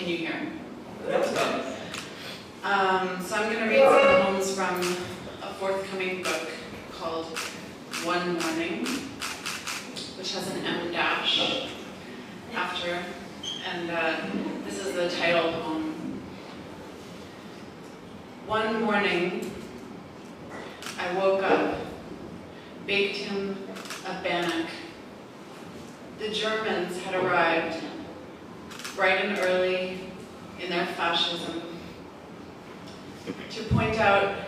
Can you hear? That's good. So I'm going to read some poems from a forthcoming book called One Morning, which has an M dash after, and this is the title poem. One morning, I woke up, baked him a bannock. The Germans had arrived, bright and early in their fascism, to point out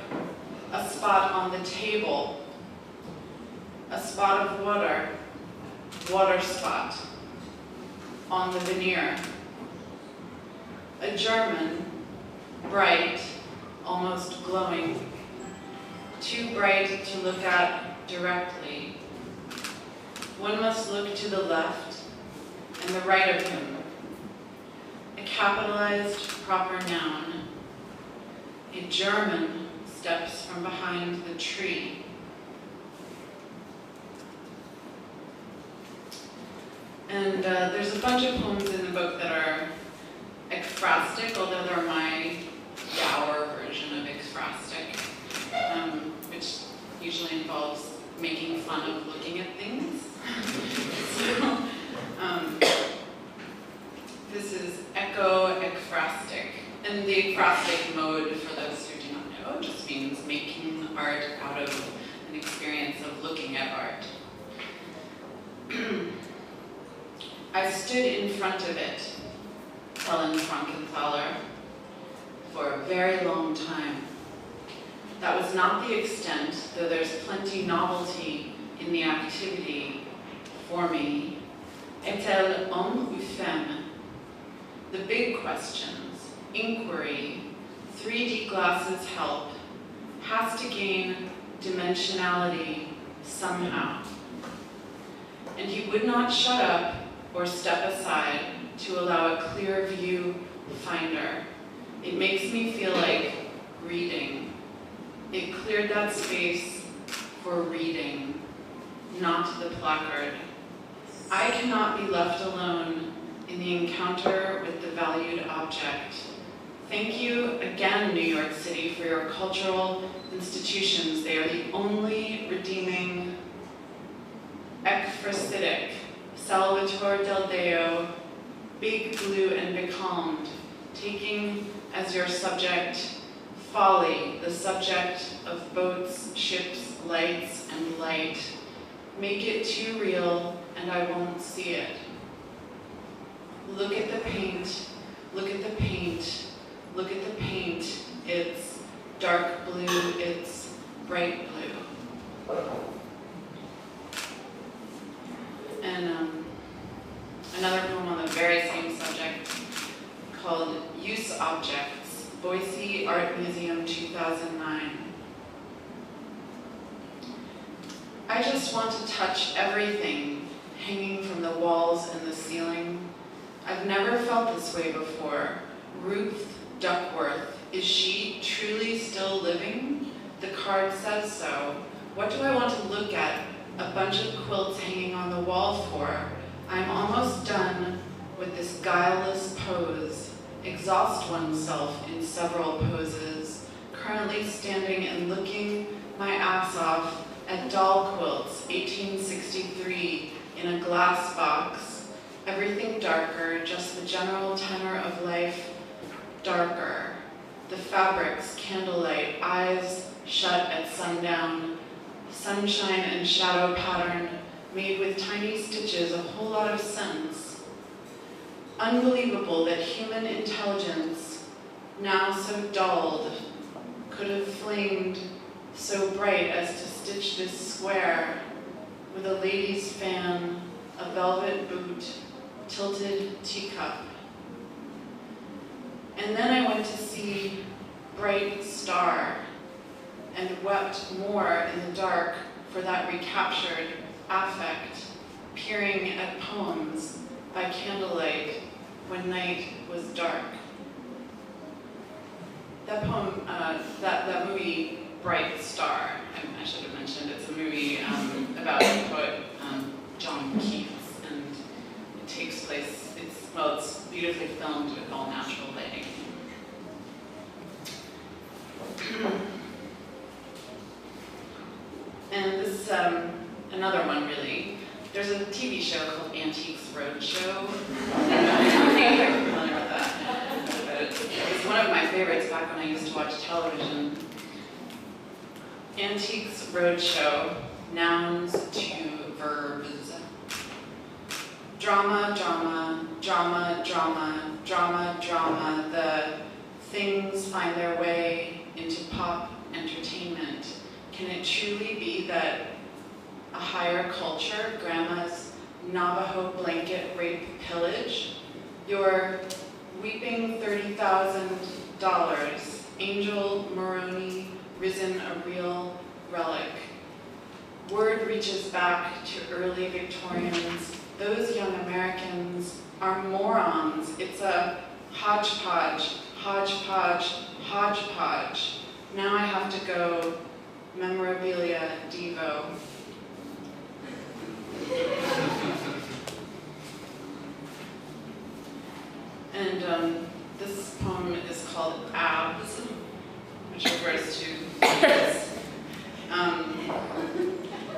a spot on the table, a spot of water spot, on the veneer. A German, bright, almost glowing, too bright to look at directly. One must look to the left and the right of him. A capitalized proper noun. A German steps from behind the tree. And there's a bunch of poems in the book that are ekphrastic, although they're my dour version of ekphrastic, which usually involves making fun of looking at things. So, this is echo-ekphrastic. And the ekphrastic mode, for those who do not know, just means making art out of an experience of looking at art. I stood in front of it, Helen Frankenthaler, for a very long time. That was not the extent, though there's plenty novelty in the activity for me. Est-elle homme ou femme? The big questions, inquiry, 3D glasses help, has to gain dimensionality somehow. And he would not shut up or step aside to allow a clear view finder. It makes me feel like reading. It cleared that space for reading, not the placard. I cannot be left alone in the encounter with the valued object. Thank you again, New York City, for your cultural institutions. They are the only redeeming ekphrasitic. Salvatore Del Deo, big, blue, and becalmed, taking as your subject folly, the subject of boats, ships, lights, and light. Make it too real, and I won't see it. Look at the paint, look at the paint, look at the paint. It's dark blue, it's bright blue. And another poem on the very same subject called Use Objects, Boise Art Museum 2009. I just want to touch everything hanging from the walls and the ceiling. I've never felt this way before. Ruth Duckworth, is she truly still living? The card says so. What do I want to look at a bunch of quilts hanging on the wall for? I'm almost done with this guileless pose. Exhaust oneself in several poses. Currently standing and looking my ass off at doll quilts, 1863, in a glass box. Everything darker, just the general tenor of life darker. The fabrics, candlelight, eyes shut at sundown. Sunshine and shadow pattern made with tiny stitches, a whole lot of sense. Unbelievable that human intelligence, now so dulled, could have flamed so bright as to stitch this square with a lady's fan, a velvet boot, tilted teacup. And then I went to see Bright Star and wept more in the dark for that recaptured affect, peering at poems by candlelight when night was dark. That poem, that movie, Bright Star, I should have mentioned, it's a movie about the poet John Keats, and it takes place, it's beautifully filmed with all natural another one, really. There's a TV show called Antiques Roadshow. I don't think you're familiar with that. But it's one of my favorites back when I used to watch television. Antiques Roadshow, nouns to verbs. Drama, drama, drama, drama, drama, drama. The things find their way into pop entertainment. Can it truly be that a higher culture, grandma's Navajo blanket rape pillage, your weeping $30,000, Angel Maroney, risen a real relic. Word reaches back to early Victorians. Those young Americans are morons. It's a hodgepodge, hodgepodge, hodgepodge. Now I have to go memorabilia devo. And this poem is called Abs, which refers to abs.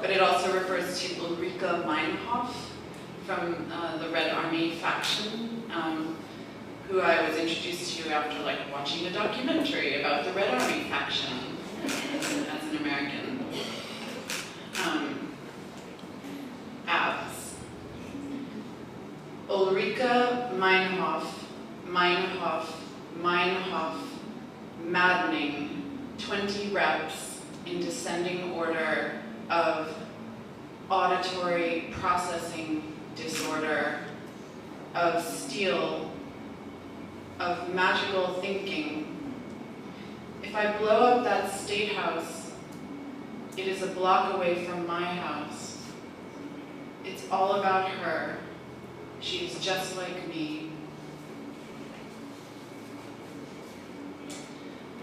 But it also refers to Erika Lastovskyte from the Red Army faction, who I was introduced to after watching a documentary about the Red Army faction as an American. Abs. Ulrika Meinhof, maddening, 20 reps in descending order of auditory processing disorder, of steel, of magical thinking. If I blow up that state house, it is a block away from my house. It's all about her. She's just like me.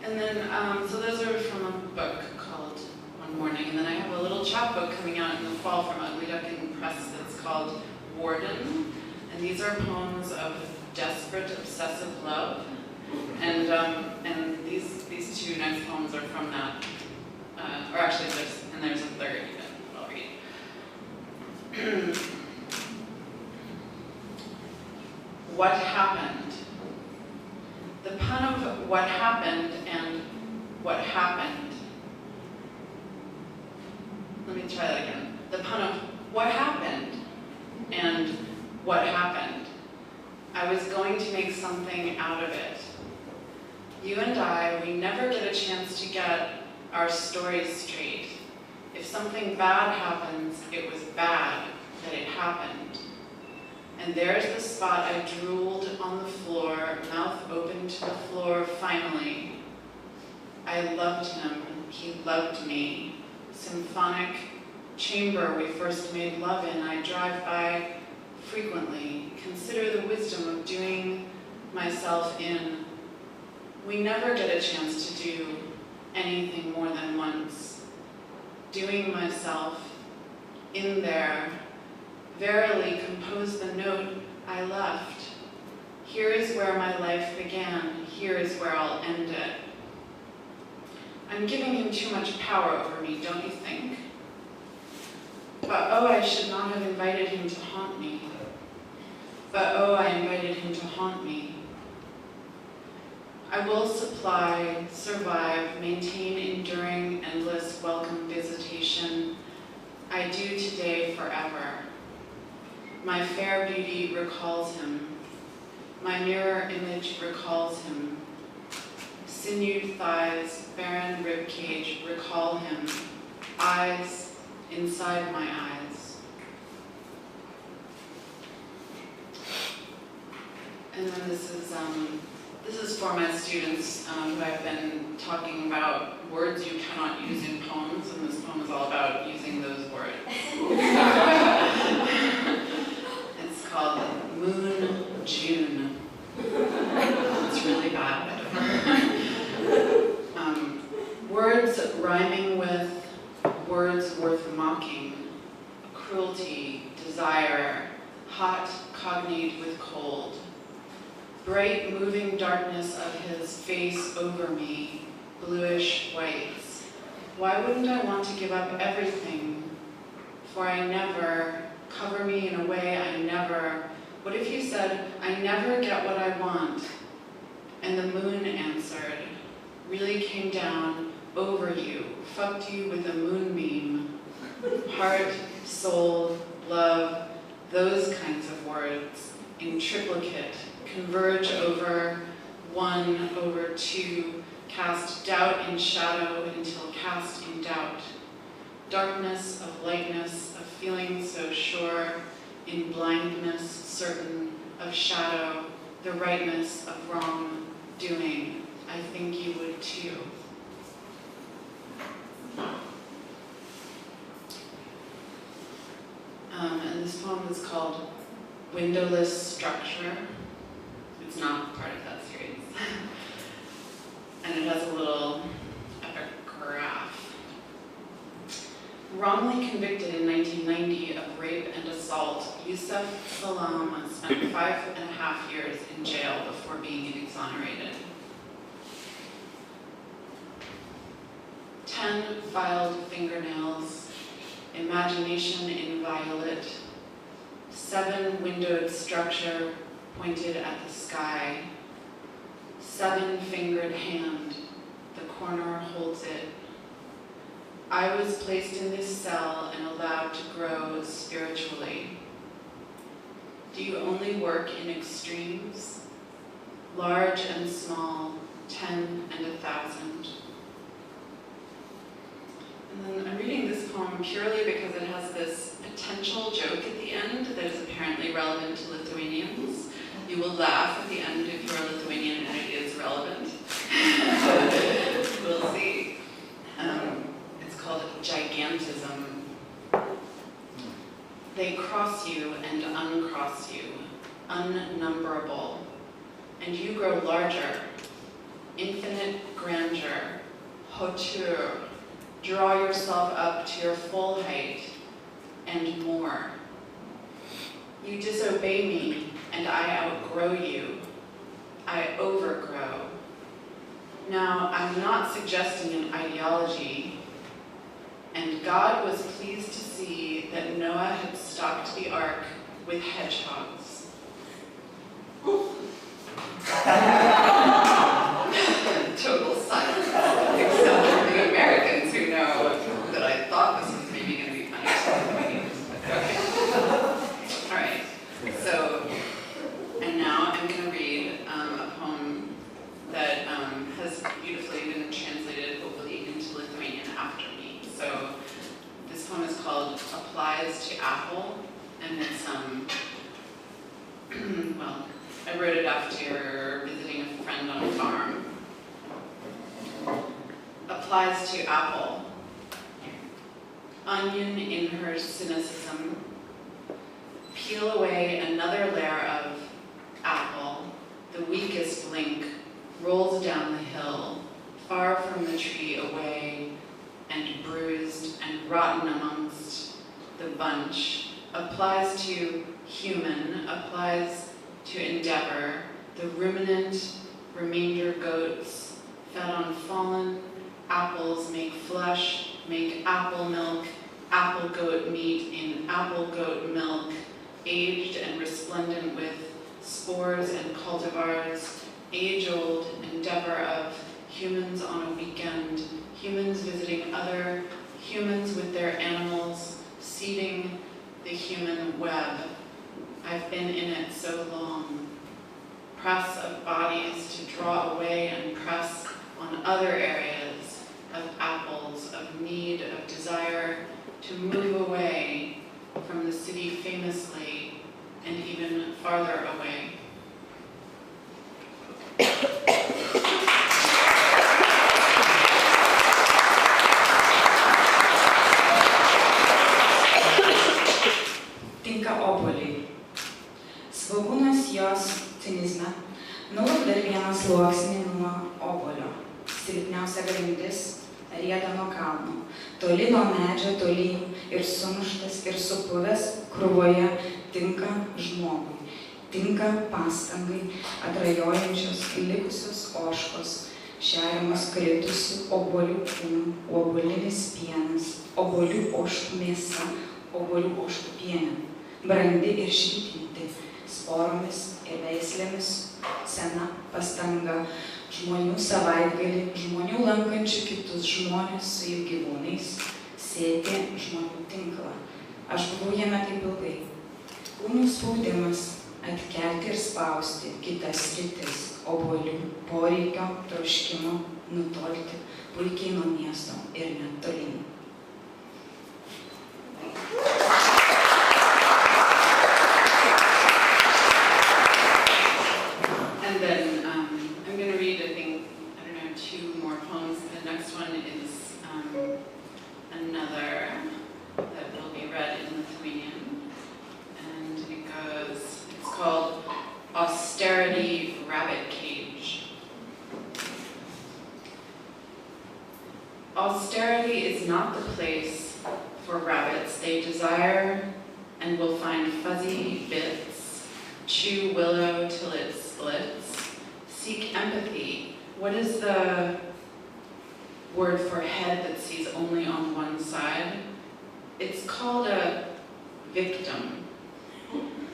And then, so those are from a book called One Morning, and then I have a little chapbook coming out in the fall from Ugly Duckling Press that's called Warden, and these are poems of desperate, obsessive love, and these two next poems are from that, or actually there's a third that I'll read. What happened? The pun of what happened and what happened. Let me try that again. The pun of what happened and what happened. I was going to make something out of it. You and I, we never get a chance to get our stories straight. If something bad happens, it was bad that it happened. And there's the spot I drooled on the floor, mouth open to the floor finally. I loved him, he loved me. Symphonic chamber we first made love in, I drive by frequently, consider the wisdom of doing myself in. We never get a chance to do anything more than once. Doing myself in there, verily compose the note I left. Here is where my life began, here is where I'll end it. I'm giving him too much power over me, don't you think? But oh, I should not have invited him to haunt me. But oh, I invited him to haunt me. I will supply, survive, maintain enduring, endless, welcome visitation. I do today forever. My fair beauty recalls him. My mirror image recalls him. Sinewed thighs, barren ribcage recall him. Eyes inside my eyes. And then this is for my students who I've been talking about words you cannot use in poems, and this poem is all about using those words. It's called Moon June. It's really bad. Words rhyming with words worth mocking. Cruelty, desire, hot cognate with cold. Bright moving darkness of his face over me, bluish whites. Why wouldn't I want to give up everything? For I never, cover me in a way I never, what if you said, I never get what I want? And the moon answered, really came down over you, fucked you with a moonbeam. Heart, soul, love, those kinds of words, in triplicate, converge over one, over two, cast doubt in shadow until cast in doubt. Darkness of lightness, of feeling so sure, in blindness certain, of shadow, the rightness of wrong doing. I think you would too. And this poem is called Windowless Structure. It's not part of that series. And it has a little epigraph. Wrongly convicted in 1990 of rape and assault, Yusuf Salam spent 5.5 years in jail before being exonerated. 10 filed fingernails, imagination inviolate, 7 windowed structure pointed at the sky, 7-fingered hand, the corner holds it. I was placed in this cell and allowed to grow spiritually. Do you only work in extremes? Large and small, 10 and 1,000. And then I'm reading this poem purely because it has this potential joke at the end that is apparently relevant to Lithuanians. You will laugh at the end if you are Lithuanian and it is relevant. We'll see. It's called gigantism. They cross you and uncross you, unnumberable, and you grow larger, infinite grandeur, hauteur. Draw yourself up to your full height and more. You disobey me, and I outgrow you. I overgrow. Now, I'm not suggesting an ideology, and God was pleased to see that Noah had stocked the ark with hedgehogs. Total silence, except for the Americans who know that I thought this was maybe going to be funny. Okay. All right. So, and now I'm going to read a poem that has beautifully been translated, hopefully, into Lithuanian after me. So, this poem is called Applies to Apple, and it's well, I wrote it after visiting a friend on a farm. Applies to apple. Onion in her cynicism. Peel away another layer of apple. The weakest link rolls down the hill, far from the tree away, and bruised and rotten amongst the bunch. Applies to human, applies to endeavor. The ruminant, remainder goats, fed on fallen apples, make flesh, make apple milk, apple goat meat in apple goat milk, aged and resplendent with spores and cultivars, age-old endeavor of humans on a weekend, humans visiting other humans with their animals, seeding the human web. I've been in it so long. Press of bodies to draw away and press on other areas of apples, of need, of desire, to move away from the city famously and even farther away. Tinka obuoliai. Svogūnas jos cinizme nuolat dar vieną sluoksnį nuo obuolio. Silpniausia grindis rieda nuo kalno. Toli nuo medžio, tolyn ir sumuštas ir supuvęs krūvoje tinka žmogui. Tinka pastangai atrajojančios likusios ožkos, šeriamos kritusių obuolių kūnų, obuolinis pienas, obuolių ožkų mėsa, obuolių ožkupienė, brandi ir švytinti, sporomis ir veislėmis, sena pastanga, žmonių savaitgalį, žmonių lankančių kitus žmonės su jų gyvūnais, sėti žmonių tinklą. Aš buvau jame taip ilgai. Kūnų spaudimas, atkelti ir spausti kitas sritis, obuolių, poreikio, troškimo, nutolti, puikiai nuo miesto ir net tolyn. And then I'm going to read, I think, I don't know, 2 more poems. The next one is another that will be read in Lithuanian. And it goes, it's called Austerity Rabbit Cage. Austerity is not the place for rabbits. They desire and will find fuzzy bits, chew willow till it splits, seek empathy. What is the word for head that sees only on one side? It's called a victim.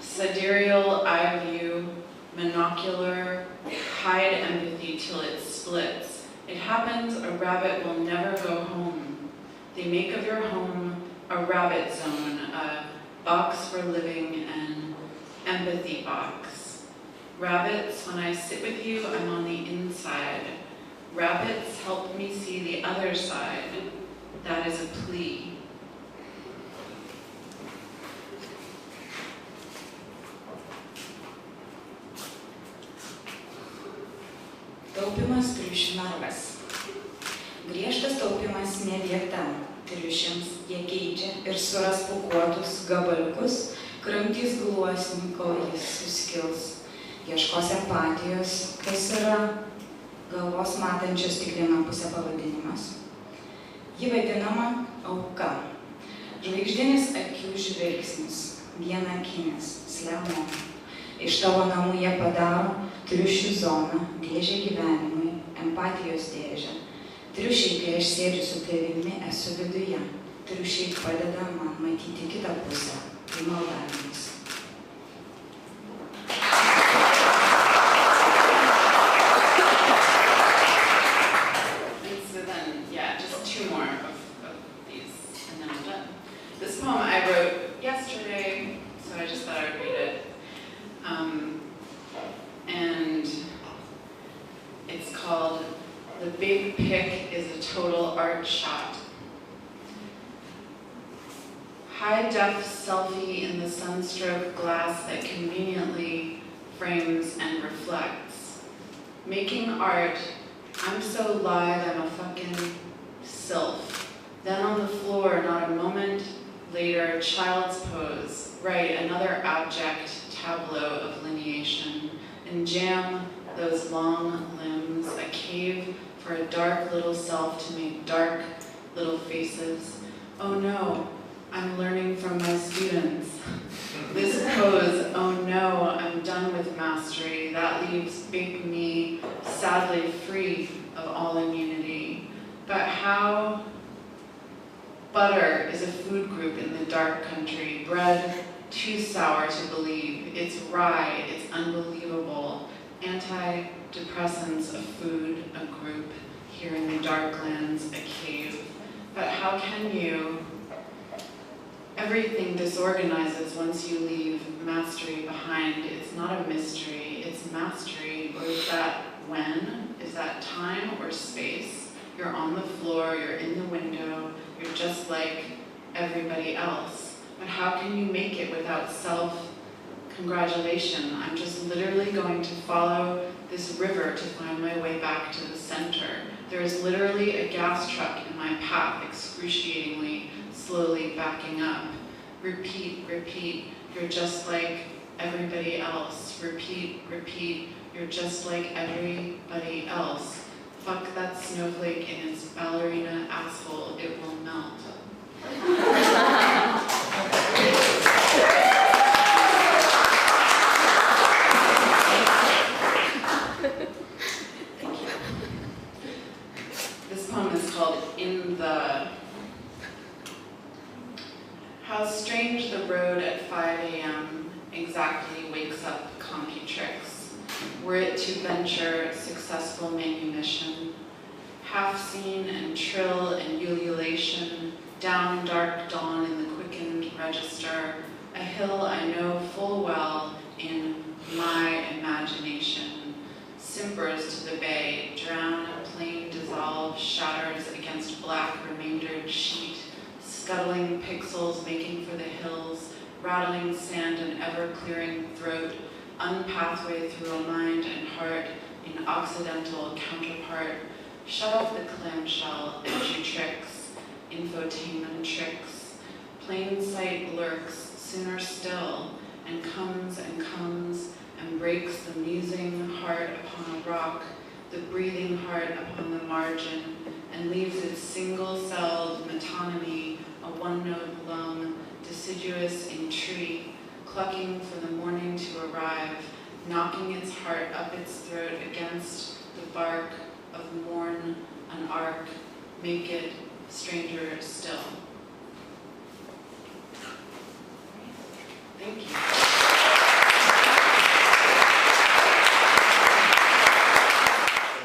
Sidereal eye view, monocular, hide empathy till it splits. It happens a rabbit will never go home. They make of your home a rabbit zone, a box for living, an empathy box. Rabbits, when I sit with you, I'm on the inside. Rabbits help me see the other side. That is a plea. Taupimas triušių narvas. Griežtas taupimas ne vieta. Triušiams jie keičia ir suras pūkuotus gabaliukus, kramtys gluosnį, kol jis suskils. Ieškos empatijos, kas yra galvos matančios tik vieną pusę pavadinimas. Ji vadinama auka. Žvaigždinis akių žvilgsnis, vienakinis, slemo. Iš tavo namų jie padaro triušių zoną, dėžę gyvenimui, empatijos dėžę. Triušiai, kai aš sėdžiu su tavimi, esu viduje. Triušiai padeda man matyti kitą pusę. Tai maldavimas. So then, yeah, just 2 more of these, and then I'm done. This poem I wrote yesterday, so I just thought I would read it. And it's called The Big Pick is a Total Art Shot. High-def selfie in the sunstroke glass that conveniently frames and reflects. Making art, I'm so live I'm a fucking sylph. Then on the floor, not a moment later, child's pose. Right, another abject tableau of lineation. And jam those long limbs, a cave for a dark little self to make dark little faces. Oh no, I'm learning from my students. This pose, oh no, I'm done with mastery. That leaves big me sadly free of all immunity. But how? Butter is a food group in the dark country. Bread, too sour to believe. It's rye, it's unbelievable. Antidepressants, a food, a group. Here in the dark lands, a cave. But how can you? Everything disorganizes once you leave mastery behind. It's not a mystery, it's mastery. Or is that when? Is that time or space? You're on the floor, you're in the window, you're just like everybody else. But how can you make it without self-congratulation? I'm just literally going to follow this river to find my way back to the center. There is literally a gas truck in my path, excruciatingly, slowly backing up. Repeat, repeat, you're just like everybody else. Repeat, repeat, you're just like everybody else. Fuck that snowflake in its ballerina asshole, it will melt. Thank you. This poem is called In the... How How strange the road at 5 a.m. exactly wakes up Computrix, were it to venture successful manumission. Half seen and trill and ululation, down dark dawn in the quickened register, a hill I know full well in my imagination, simpers to the bay, drown, plain dissolve, shatters against black remaindered sheet, scuttling pixels making for the hills, rattling sand and ever-clearing throat, unpathway through a mind and heart in occidental counterpart, shut off the clamshell, edgy tricks, infotainment tricks, plain sight lurks, sooner still, and comes and breaks the musing heart upon a rock, the breathing heart upon the margin, and leaves its single-celled metonymy, a one-note lung, deciduous in tree, clucking for the morning to arrive, knocking its heart up its throat against the bark of morn, an arc, make it, strangers,